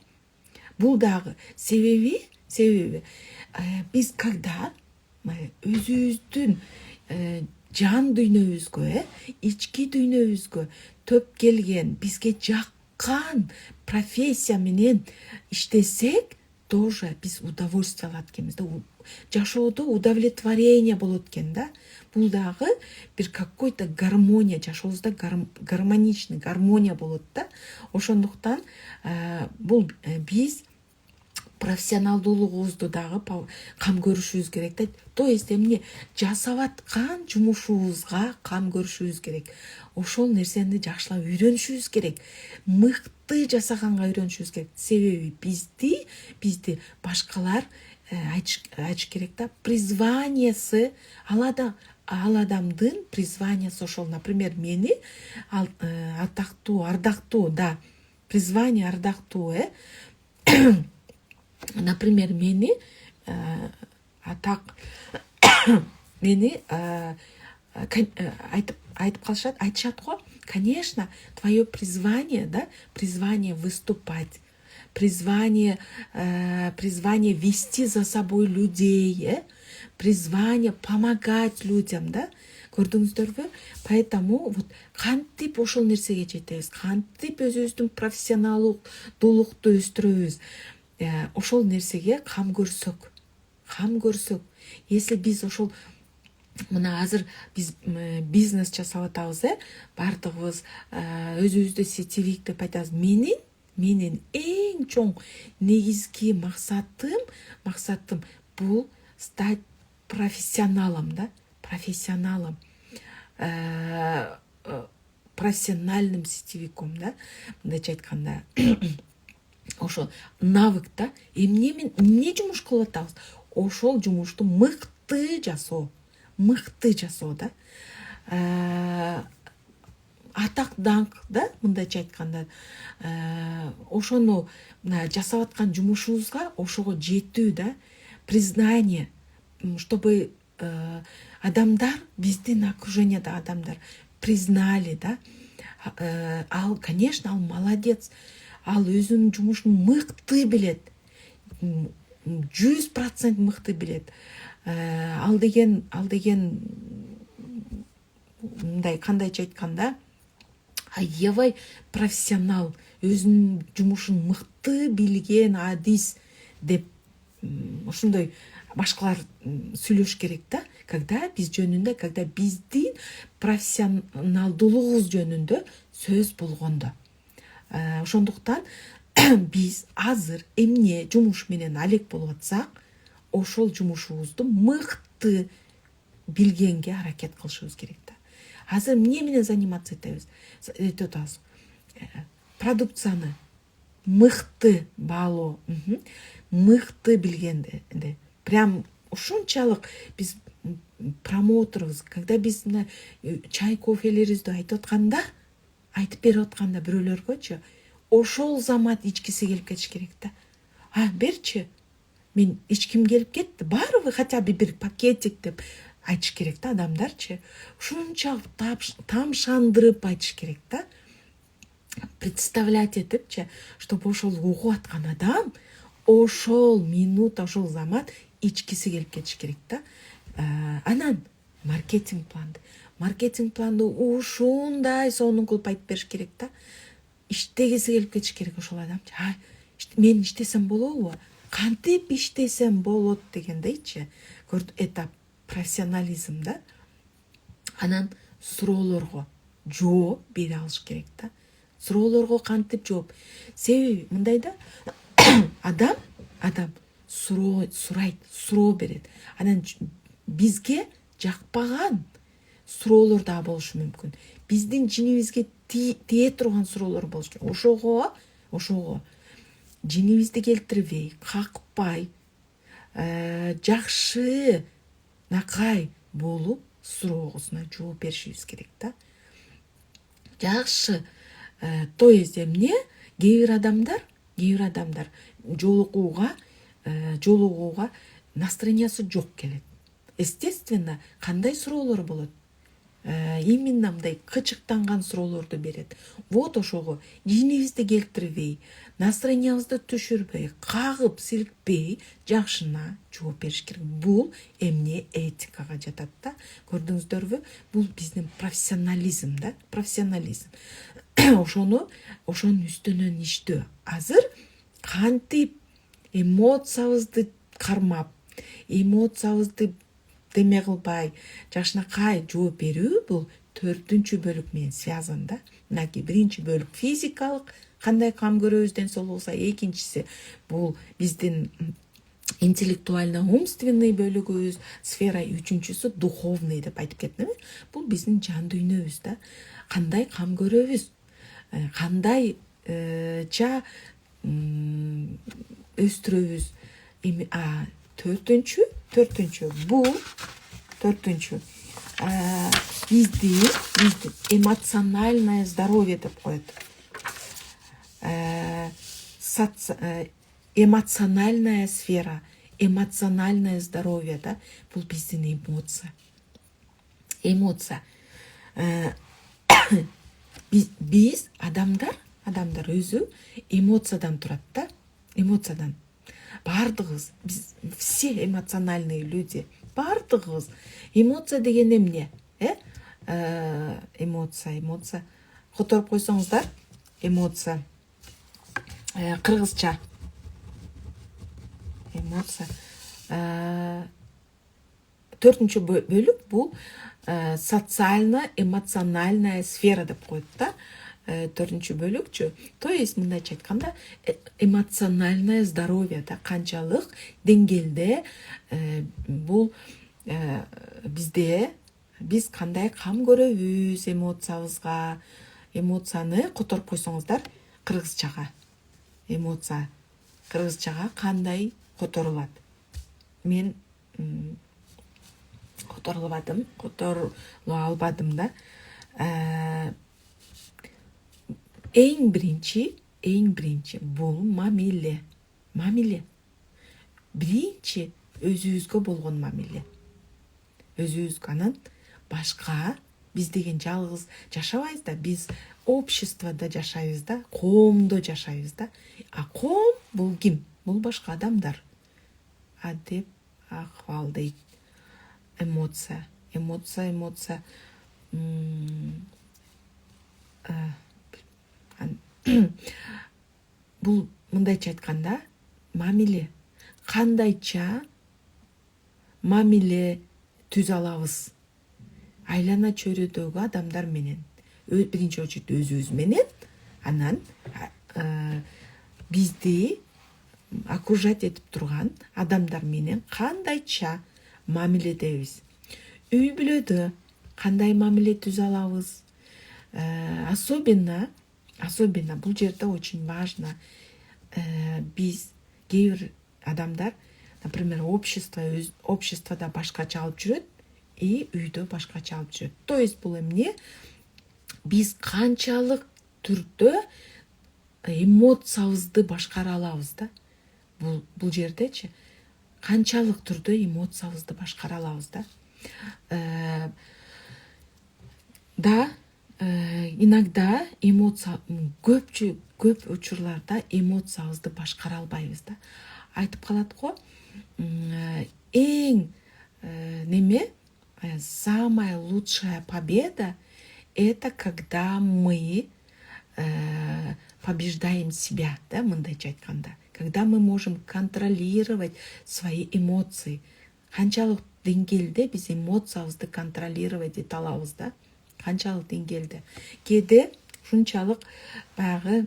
Бул дагы себеби биз когда өзүбүздүн жан дүйнөбүзгө, ички дүйнөбүзгө төп келген, бизге жаккан профессия менен иштесек, тоже биз удовольствие алат экенбиз да. Жашоодо удовлетворение болот экен да. Бул дагы бир какой-то гармония, жашообузда гармоничный гармония болот да. Ошондуктан бул биз профессионалдуулугубузду дагы кам көрүшүбүз керек да. То есть эмне жасап аткан жумушубузга кам көрүшүбүз керек. Ошол нерсени жакшылап үйрөнүшүбүз керек. Мыкты жасаганга үйрөнүшүбүз керек. Себеби бизди башкалар айтыш керек да. Призваниясы ал адамдын призваниясы ошол. Например, мени ардактуу да. Призвание ардактуу, Например, мени айтышат го. Конечно, твое призвание, да, призвание выступать, призвание вести за собой людей, призвание помогать людям, да. Көрдүңүздөрбү? Поэтому вот кантип ошол нерсеге жетебиз, кантип өзүбүздүн профессионалдуулукту өстүрөбүз. Ошол нерсеге кам көрсөк. Если биз ошол мына азыр биз бизнес жасап атабыз, баардыгыбыз өзүбүздү сетевик деп айтабыз. Менин эң чоң негизги максатым бул стать профессионалом, профессионалом, профессиональным сетевиком, мындайча айтканда. Ошо навык эмне жумуш кылып атабыз, ошол жумушту мыкты жасоо, атак даңк, мындайча айтканда, ошону жасап аткан жумушубузга ошого жетүү, признание, чтобы адамдар, биздин окружениедagi адамдар признали, ал, конечно, ал молодец, ал өзүнүн жумушун мыкты билет, 100% мыкты билет. Ал деген мындай, кандайча айтканда, аябай профессионал, өзүнүн жумушун мыкты билген адис деп ошондой башкалар сүйлөш керек когда биз жөнүндө, когда биздин профессионалдуулугубуз жөнүндө сөз болгондо. Ошондуктан биз азыр эмне жумуш менен алек болуп атсак, ошол жумушубузду мыкты билгенге аракет кылышыбыз керек. Азыр эмне менен заниматься этип атабыз? Продукцияны мыкты баалоо, мыкты билгенде, прям ушунчалык биз промоутербуз. Когда биз чай, кофелерибизди айтып берип атканда бирөөлөргөчү, ошол замат ичкиси келип кетиш керек. Берчи, мен ичким келип кетти, баарыбы хотя бы бир пакетик деп айтыш керек адамдарчы. Ушунчалык тамшандырып айтыш керек представлять этипчи, чтобы ошол угуп аткан адам ошол минут, ошол замат ичкиси келип кетиш керек Анан маркетинг планды ушундай сонун кылып айтып бериш керек иштегиси келип кетиш керек ошол адамчы. Мен иштесем болобу? Кантип иштесем болот дегендейчи. Это профессионализм Анан суроолорго жооп бере алыш керек Суроолорго кантип жооп? Себеби мындай адам суроо берет. Анан бизге жакпаган суроолор да болушу мүмкүн. Биздин жинибизге тие турган суроолор болушу керек. Ошого жинибизди келтирбей, какпай, жакшы накай болуп суроосуна жооп беришибиз керек Жакшы. То есть эмне? Кээ бир адамдар жолугууга настроениясы жок келет. Естественно, кандай суроолор болот? Именно мындай кычыктанган суроолорду берет. Вот ошого жинибизди келтирбей, настроениябызды түшүрбөй, кагып силкпей, жакшына жооп бериш керек. Бул эмне? Этикага жатат Көрдүңүздөрбү? Бул биздин профессионализм профессионализм. Ошонун үстүнөн иштөө. Азыр кантип эмоциябызды кармап, эмоциябызды деме кылбай, жакшынакай жооп берүү бул 4-чү бөлүк менен связан Мынакей 1-чи бөлүк физикалык, кандай кам көрөбүз ден соолугубузга, экинчиси бул биздин интеллектуально умственный бөлүгүбүз, сфера, 3-чүсү духовный деп айтып кеттим. Бул биздин жан дүйнөбүз кандай кам көрөбүз, кандай өстүрөбүз. 4-чү бул биздин эмоциональное здоровье деп коет. Эмоциональная сфера, эмоциональное здоровье бул биздин эмоция. Биз адамдар өзү эмоциядан турат эмоциядан. Бардыгыбыз, биз все эмоциональные люди. Бардыгыбыз. Эмоция деген эмне? Эмоция. Которуп койсоңуздар, эмоция. Кыргызча. Эмоция. төртүнчү бөлүк бул социально эмоциональная сфера деп коет да. Төртүнчү бөлүкчү. То есть мындайча айтканда эмоциональное здоровье да, канчалык деңгээлде бул бизде биз кандай кам көрөбүз эмоциябызга. Эмоцияны которуп койсоңуздар кыргызчага. Эмоция кыргызчага кандай которулат? Мен которула албадым да. Эң биринчи бул мамиле. Биринчи өзүбүзгө болгон мамиле. Өзүбүзгө, анан башка биз деген жалгыз жашабайбыз да, биз обществода жашайбыз да, коомдо жашайбыз да. А коом бул ким? Бул башка адамдар. Адеп, акыбал дейт. Эмоция. Бул мындайча айтканда мамиле. Кандайча мамиле түзө алабыз айлана чөйрөдөгү адамдар менен. Биринчи очередь өзүбүз менен, анан бизди окружать этип турган адамдар менен кандайча мамиледебиз. Үй бүлөдө кандай мамиле түзө алабыз? Особенно бул жерде очень важно. Биз кээ бир адамдар, например, обществода башкача алып жүрөт, и үйдө башкача алып жүрөт. То есть бул эмне? Биз канчалык түрдө эмоциябызды башкара алабыз да. Бул жердечи канчалык түрдө эмоциябызды башкара алабыз да. Иногда эмоция көп учурларда эмоциябызды башкара албайбыз да. Айтып калат го, эң самая лучшая победа это когда мы побеждаем себя, да, мындайча айтканда. Когда мы можем контролировать свои эмоции. Канчалык деңгээлде биз эмоциябызды контролировать эте алабыз да? Канчалык деңгээлде? Кээде ушунчалык баягы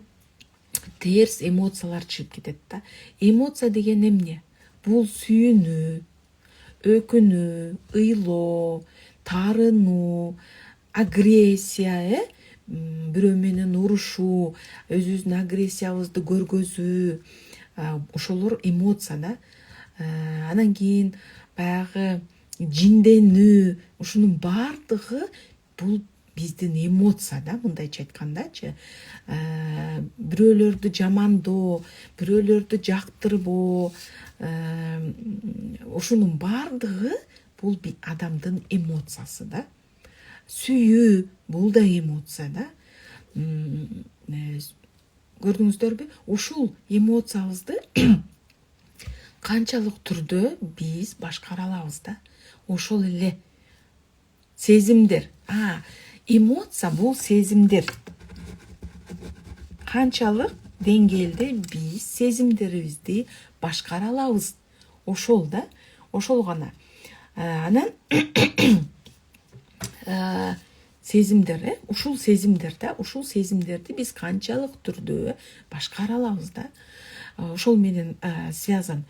терс эмоциялар чыгып кетет да. Эмоция деген эмне? Бул сүйүнүү, өкүнүү, ыйлоо, таарынуу, агрессия, бирөө менен урушуу, өзүбүздүн агрессиябызды көргөзүү, ошолор эмоция да. Анан кийин баягы жинденүү, ушунун баардыгы бул биздин эмоция да, мындайча айткандачы. Бирөөлөрдү жамандоо, бирөөлөрдү жактырбоо, ушунун баардыгы бул адамдын эмоциясы да. Сүйүү бул да эмоция да. Көрдүңүздөрбү? Ушул эмоциябызды канчалык түрдө биз башкара алабыз да. Ошол эле сезимдер. Эмоция бул сезимдер. Канчалык деңгээлде биз сезимдерибизди башкара алабыз. Ошол да, ошол гана. Анан сезимдер, ушул сезимдерди биз канчалык түрдө башкара алабыз да. Ошол менен связан.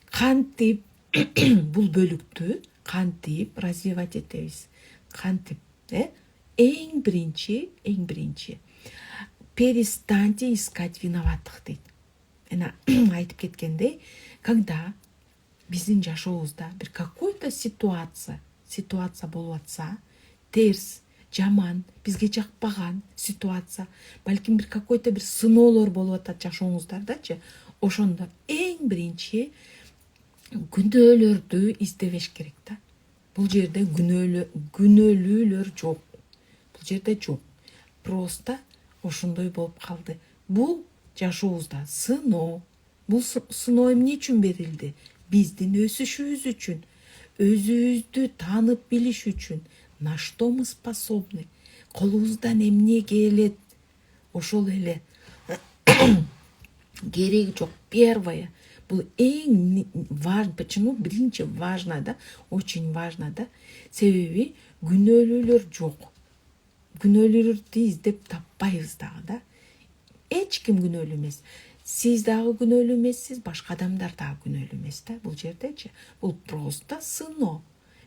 Кантип бул бөлүктү кантип развивать этебиз? Кантип, эң биринчи перестаньте искать виноватых дейт. Айтып кеткендей, когда биздин жашообузда бир какой-то ситуация болуп атса, терс, жаман, бизге жакпаган ситуация, балким бир какой-то бир сыноолор болуп атат жашооңуздардачы, ошондо эң биринчи күнөөлөрдү издебеш керек да. Бул жерде күнөөлүүлөр жок. Бул жерде жок. Просто ошондой болуп калды. Бул жашообузда сыноо. Бул сыноо эмне үчүн берилди? Биздин өсүшүбүз үчүн, өзүбүздү таанып билиш үчүн. На что мы способны? Колубуздан эмне келет? Ошол эле. Кереги жок. Первое. Бул эң важно. Почему? Биринчи важно, да, очень важно, да. Себеби күнөөлүүлөр жок. Күнөөлүүлөрдү издеп таппайбыз дагы, да. Эч ким күнөөлүү эмес. Сиз дагы күнөөлүү эмессиз, башка адамдар дагы күнөөлүү эмес, да. Бул жердечи бул просто сыноо.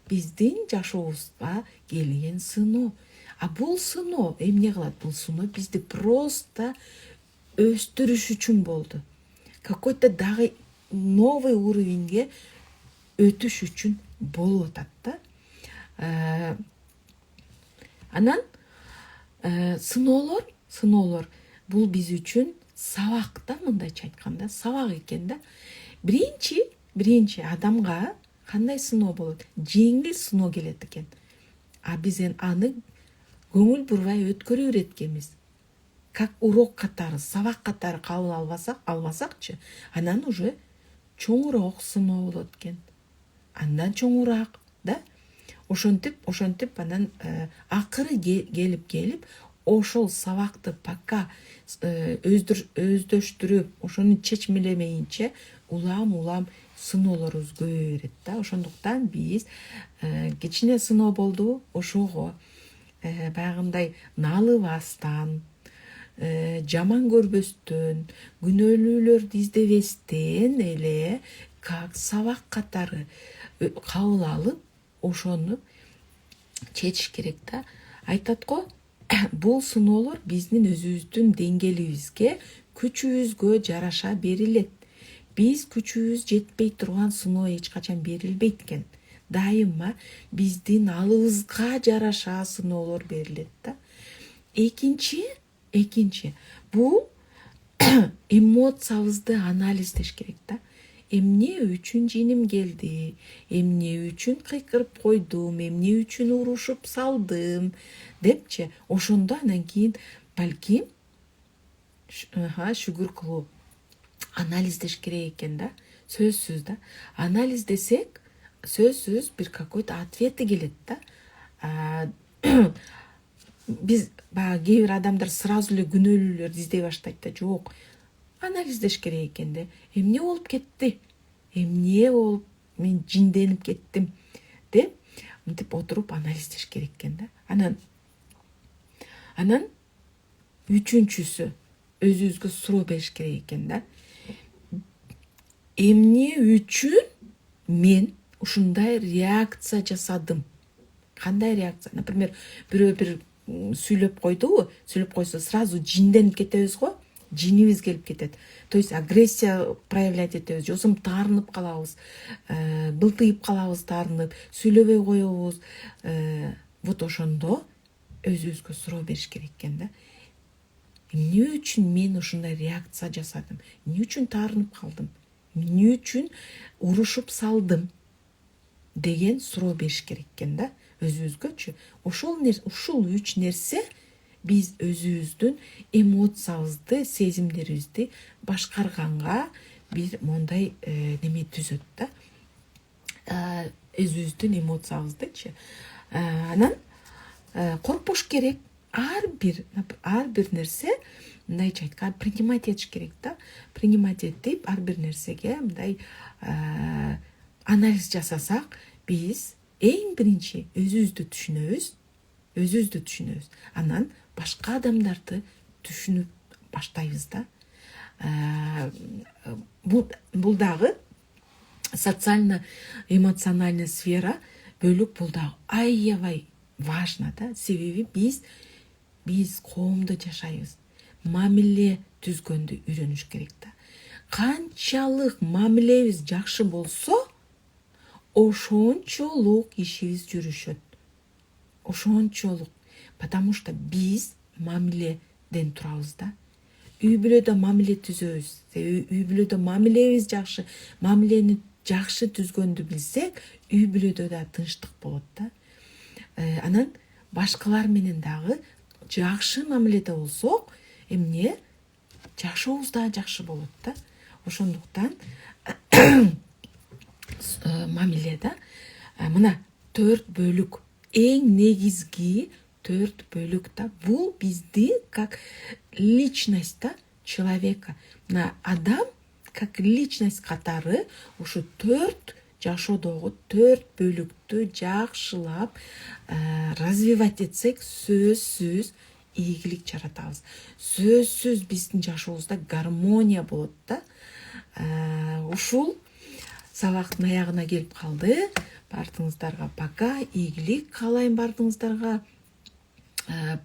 Биздин жашообузга келген сыноо. А бул сыноо эмне кылат? Бул сыноо бизди просто өстүрүш үчүн болду. Какой-то дагы новый уровеньге өтүш үчүн болуп атат, да. Анан сыноолор бул биз үчүн сабак, да, мындайча айтканда, сабак экен, да. Биринчи адамга кандай сыноо болот? Жеңил сыноо келет экен. А биз аны көңүл бурбай өткөрө берет экенбиз. Как урок катары, сабак катары кабыл албасакчы, анан уже чоңураак сыноо болот экен. Андан чоңураак, да. Ошентип анан акыры келип ошол сабакты пока өздөштүрүп, ошону чечмелемейинче улам сыноолорубуз көбөйө берет, да. Ошондуктан биз кичине сыноо болду, ошого баягындай налыбастан, жаман көрбөстөн, күнөөлүүлөрдү издебестен эле как сабак катары кабыл алып, ошону чечиш керек, да. Айтат го, бул сыноолор биздин өзүбүздүн деңгээлибизге, күчүбүзгө жараша берилет. Биз күчүбүз жетпей турган сыноо эч качан берилбейт экен. Дайыма биздин алыбызга жараша сыноолор берилет, да. Экинчи, бул эмоциябызды анализдеш керек, да. Эмне үчүн жиним келди, эмне үчүн кыйкырып койдум, эмне үчүн урушуп салдым депчи. Ошондо анан кийин балким шүгүр кылуу, анализдеш керек экен, да. Сөзсүз, да. Анализдесек, сөзсүз бир какой-то ответи келет, да. Биз баягы кээ бир адамдар сразу эле күнөөлүүлөрдү издей баштайт да. Жок, анализдеш керек экен, да. Эмне болуп кетти? Эмне болуп мен жинденип кеттим деп мынтип отуруп анализдеш керек экен, да. Анан үчүнчүсү, өзүбүзгө суроо бериш керек экен, да. Эмне үчүн мен ушундай реакция жасадым? Кандай реакция? Например, бирөө бир сүйлөп койдубу? Сүйлөп койсо сразу жинденип кетебиз го. Жинибиз келип кетет. То есть агрессия проявлять этебиз, же болбосо таарынып калабыз, былтыйып калабыз, таарынып, сүйлөбөй коебуз. Вот ошондо өзүбүзгө суроо бериш керек экен, да. Эмне үчүн мен ушундай реакция жасадым? Эмне үчүн таарынып калдым? Эмне үчүн урушуп салдым? Деген суроо бериш керек экен, да, өзүбүзгөчү. Ушул 3 нерсе биз өзүбүздүн эмоциябызды, сезимдерибизди башкарганга бир мондай неме түзөт, да. Өзүбүздүн эмоциябыздычы. Анан коркпош керек. Ар бир нерсе мындайча айтканда принимать этиш керек, да. Принимать этип ар бир нерсеге мындай анализ жасасак, биз эң биринчи өзүбүздү түшүнөбүз. Анан башка адамдарды түшүнүп баштайбыз, да. Бул дагы социально-эмоциональный сфера бөлүк, бул дагы аябай важно, да. Себеби биз коомдо жашайбыз. Мамиле түзгөндү үйрөнүш керек, да. Канчалык мамилебиз жакшы болсо, ошончолук ишибиз жүрүшөт. Ошончолук. Потому что биз мамиледен турабыз, да. Үй бүлөдө мамиле түзөбүз. Үй бүлөдө мамилебиз жакшы, мамилени жакшы түзгөндү билсек, үй бүлөдө да тынчтык болот, да. Анан башкалар менен дагы жакшы мамиледе болсок, эмне жашообуз да жакшы болот, да. Ошондуктан мамиле, да. Мына 4 бөлүк, эң негизги 4 бөлүк, да. Бул бизди как личность, да, человека. Мына адам как личность катары ушу 4 жашоодогу 4 бөлүктү жакшылап развивать этсек сөзсүз ийгилик жаратабыз. Сөзсүз биздин жашообузда гармония болот да. Ушул сабактын аягына келип калды. Бардыңыздарга пока, ийгилик каалайм бардыңыздарга.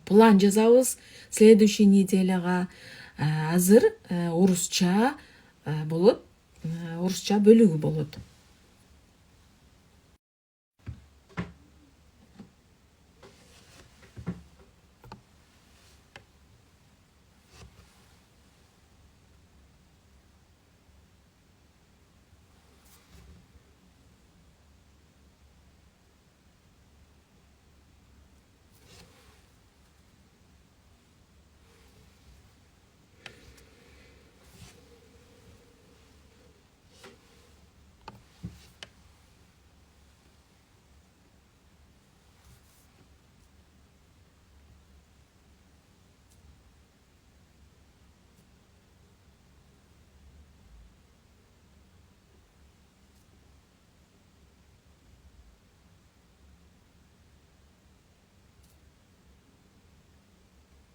План жазабыз следующий неделяга. Азыр орусча болот. Орусча бөлүгү болот.